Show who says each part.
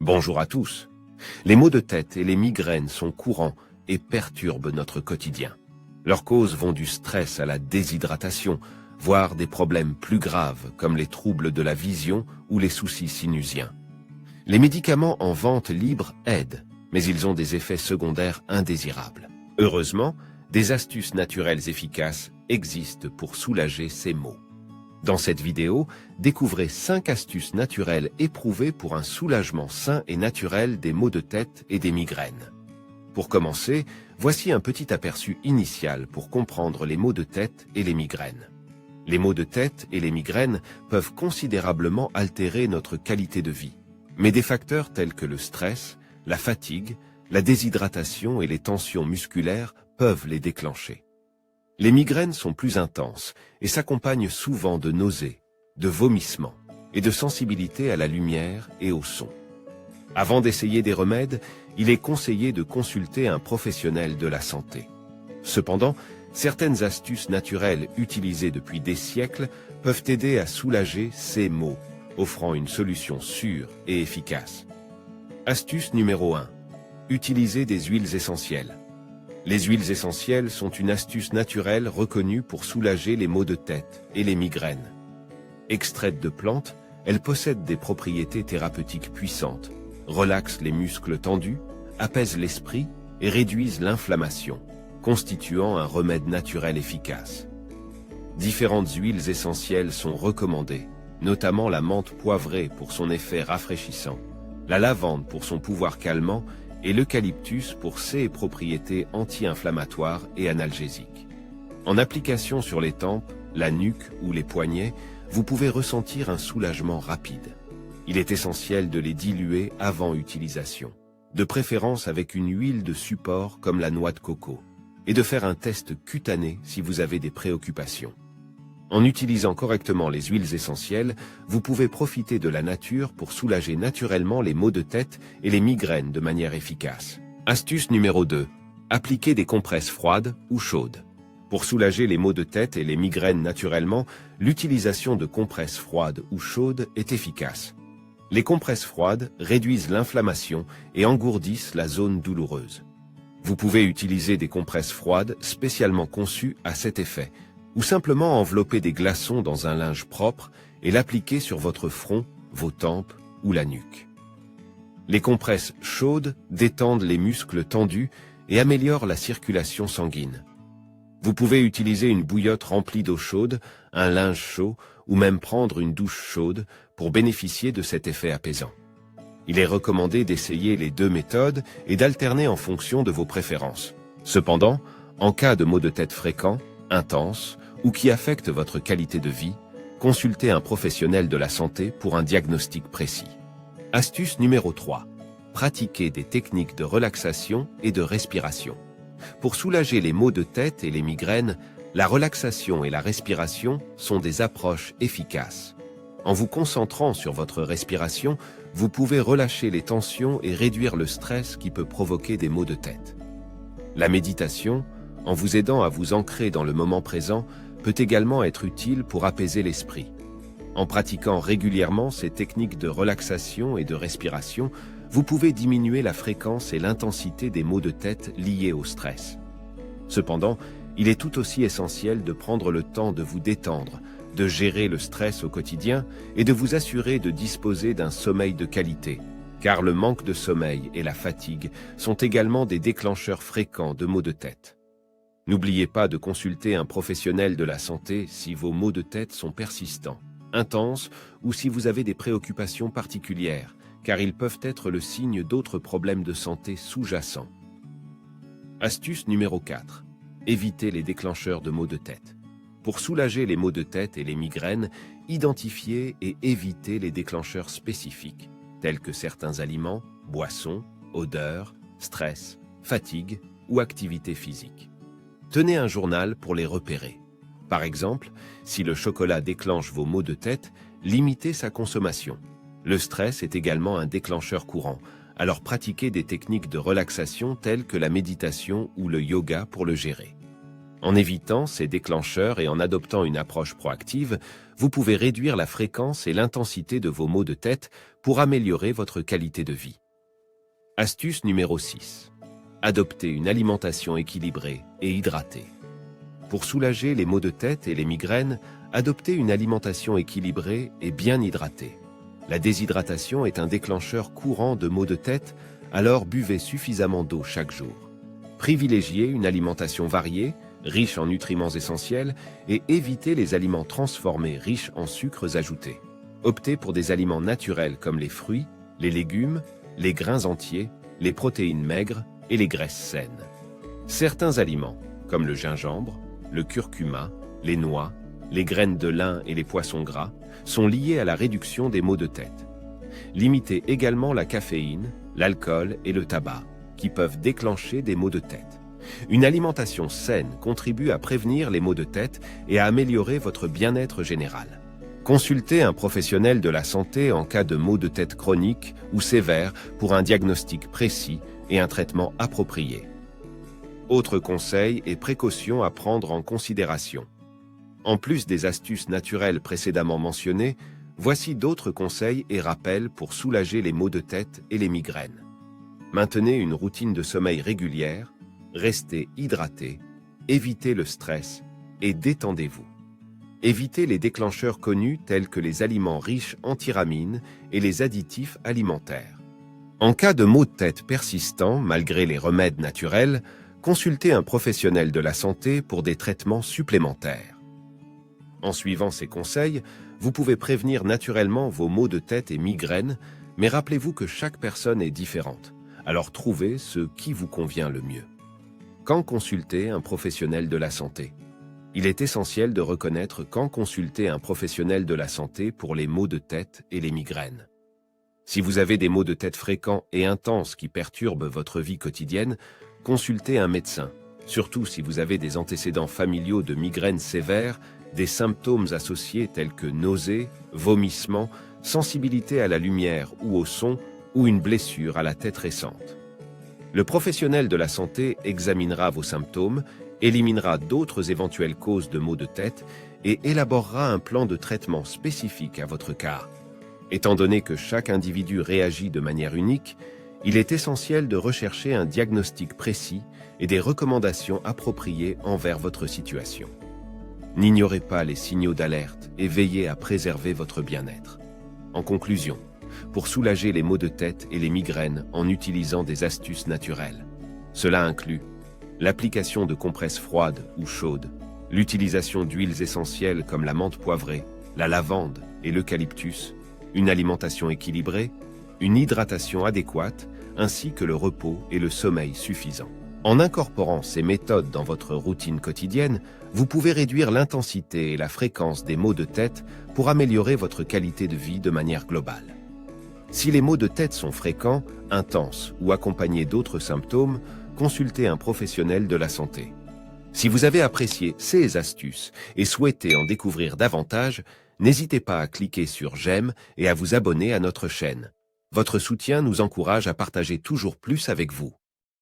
Speaker 1: Bonjour à tous. Les maux de tête et les migraines sont courants et perturbent notre quotidien. Leurs causes vont du stress à la déshydratation, voire des problèmes plus graves comme les troubles de la vision ou les soucis sinusiens. Les médicaments en vente libre aident, mais ils ont des effets secondaires indésirables. Heureusement, des astuces naturelles efficaces existent pour soulager ces maux. Dans cette vidéo, découvrez 5 astuces naturelles éprouvées pour un soulagement sain et naturel des maux de tête et des migraines. Pour commencer, voici un petit aperçu initial pour comprendre les maux de tête et les migraines. Les maux de tête et les migraines peuvent considérablement altérer notre qualité de vie, mais des facteurs tels que le stress, la fatigue, la déshydratation et les tensions musculaires peuvent les déclencher. Les migraines sont plus intenses et s'accompagnent souvent de nausées, de vomissements et de sensibilité à la lumière et au son. Avant d'essayer des remèdes, il est conseillé de consulter un professionnel de la santé. Cependant, certaines astuces naturelles utilisées depuis des siècles peuvent aider à soulager ces maux, offrant une solution sûre et efficace. Astuce numéro 1. Utiliser des huiles essentielles. Les huiles essentielles sont une astuce naturelle reconnue pour soulager les maux de tête et les migraines. Extraites de plantes, elles possèdent des propriétés thérapeutiques puissantes, relaxent les muscles tendus, apaisent l'esprit et réduisent l'inflammation, constituant un remède naturel efficace. Différentes huiles essentielles sont recommandées, notamment la menthe poivrée pour son effet rafraîchissant, la lavande pour son pouvoir calmant et l'eucalyptus pour ses propriétés anti-inflammatoires et analgésiques. En application sur les tempes, la nuque ou les poignets, vous pouvez ressentir un soulagement rapide. Il est essentiel de les diluer avant utilisation, de préférence avec une huile de support comme la noix de coco, et de faire un test cutané si vous avez des préoccupations. En utilisant correctement les huiles essentielles, vous pouvez profiter de la nature pour soulager naturellement les maux de tête et les migraines de manière efficace. Astuce numéro 2. Appliquez des compresses froides ou chaudes. Pour soulager les maux de tête et les migraines naturellement, l'utilisation de compresses froides ou chaudes est efficace. Les compresses froides réduisent l'inflammation et engourdissent la zone douloureuse. Vous pouvez utiliser des compresses froides spécialement conçues à cet effet, ou simplement envelopper des glaçons dans un linge propre et l'appliquer sur votre front, vos tempes ou la nuque. Les compresses chaudes détendent les muscles tendus et améliorent la circulation sanguine. Vous pouvez utiliser une bouillotte remplie d'eau chaude, un linge chaud ou même prendre une douche chaude pour bénéficier de cet effet apaisant. Il est recommandé d'essayer les 2 méthodes et d'alterner en fonction de vos préférences. Cependant, en cas de maux de tête fréquents, intenses, ou qui affectent votre qualité de vie, consultez un professionnel de la santé pour un diagnostic précis. Astuce numéro 3. Pratiquez des techniques de relaxation et de respiration. Pour soulager les maux de tête et les migraines, la relaxation et la respiration sont des approches efficaces. En vous concentrant sur votre respiration, vous pouvez relâcher les tensions et réduire le stress qui peut provoquer des maux de tête. La méditation, en vous aidant à vous ancrer dans le moment présent, peut également être utile pour apaiser l'esprit. En pratiquant régulièrement ces techniques de relaxation et de respiration, vous pouvez diminuer la fréquence et l'intensité des maux de tête liés au stress. Cependant, il est tout aussi essentiel de prendre le temps de vous détendre, de gérer le stress au quotidien et de vous assurer de disposer d'un sommeil de qualité, car le manque de sommeil et la fatigue sont également des déclencheurs fréquents de maux de tête. N'oubliez pas de consulter un professionnel de la santé si vos maux de tête sont persistants, intenses ou si vous avez des préoccupations particulières, car ils peuvent être le signe d'autres problèmes de santé sous-jacents. Astuce numéro 4. Évitez les déclencheurs de maux de tête. Pour soulager les maux de tête et les migraines, identifiez et évitez les déclencheurs spécifiques, tels que certains aliments, boissons, odeurs, stress, fatigue ou activité physique. Tenez un journal pour les repérer. Par exemple, si le chocolat déclenche vos maux de tête, limitez sa consommation. Le stress est également un déclencheur courant, alors pratiquez des techniques de relaxation telles que la méditation ou le yoga pour le gérer. En évitant ces déclencheurs et en adoptant une approche proactive, vous pouvez réduire la fréquence et l'intensité de vos maux de tête pour améliorer votre qualité de vie. Astuce numéro 6. Adoptez une alimentation équilibrée et hydratée. Pour soulager les maux de tête et les migraines, adoptez une alimentation équilibrée et bien hydratée. La déshydratation est un déclencheur courant de maux de tête, alors buvez suffisamment d'eau chaque jour. Privilégiez une alimentation variée, riche en nutriments essentiels, et évitez les aliments transformés riches en sucres ajoutés. Optez pour des aliments naturels comme les fruits, les légumes, les grains entiers, les protéines maigres et les graisses saines. Certains aliments, comme le gingembre, le curcuma, les noix, les graines de lin et les poissons gras, sont liés à la réduction des maux de tête. Limitez également la caféine, l'alcool et le tabac, qui peuvent déclencher des maux de tête. Une alimentation saine contribue à prévenir les maux de tête et à améliorer votre bien-être général. Consultez un professionnel de la santé en cas de maux de tête chroniques ou sévères pour un diagnostic précis et un traitement approprié. Autres conseils et précautions à prendre en considération. En plus des astuces naturelles précédemment mentionnées, voici d'autres conseils et rappels pour soulager les maux de tête et les migraines. Maintenez une routine de sommeil régulière, restez hydraté, évitez le stress et détendez-vous. Évitez les déclencheurs connus tels que les aliments riches en tyramine et les additifs alimentaires. En cas de maux de tête persistants, malgré les remèdes naturels, consultez un professionnel de la santé pour des traitements supplémentaires. En suivant ces conseils, vous pouvez prévenir naturellement vos maux de tête et migraines, mais rappelez-vous que chaque personne est différente, alors trouvez ce qui vous convient le mieux. Quand consulter un professionnel de la santé? Il est essentiel de reconnaître quand consulter un professionnel de la santé pour les maux de tête et les migraines. Si vous avez des maux de tête fréquents et intenses qui perturbent votre vie quotidienne, consultez un médecin, surtout si vous avez des antécédents familiaux de migraines sévères, des symptômes associés tels que nausées, vomissements, sensibilité à la lumière ou au son, ou une blessure à la tête récente. Le professionnel de la santé examinera vos symptômes, éliminera d'autres éventuelles causes de maux de tête et élaborera un plan de traitement spécifique à votre cas. Étant donné que chaque individu réagit de manière unique, il est essentiel de rechercher un diagnostic précis et des recommandations appropriées envers votre situation. N'ignorez pas les signaux d'alerte et veillez à préserver votre bien-être. En conclusion, pour soulager les maux de tête et les migraines en utilisant des astuces naturelles. Cela inclut l'application de compresses froides ou chaudes, l'utilisation d'huiles essentielles comme la menthe poivrée, la lavande et l'eucalyptus, une alimentation équilibrée, une hydratation adéquate, ainsi que le repos et le sommeil suffisant. En incorporant ces méthodes dans votre routine quotidienne, vous pouvez réduire l'intensité et la fréquence des maux de tête pour améliorer votre qualité de vie de manière globale. Si les maux de tête sont fréquents, intenses ou accompagnés d'autres symptômes, consultez un professionnel de la santé. Si vous avez apprécié ces astuces et souhaitez en découvrir davantage, n'hésitez pas à cliquer sur j'aime et à vous abonner à notre chaîne. Votre soutien nous encourage à partager toujours plus avec vous.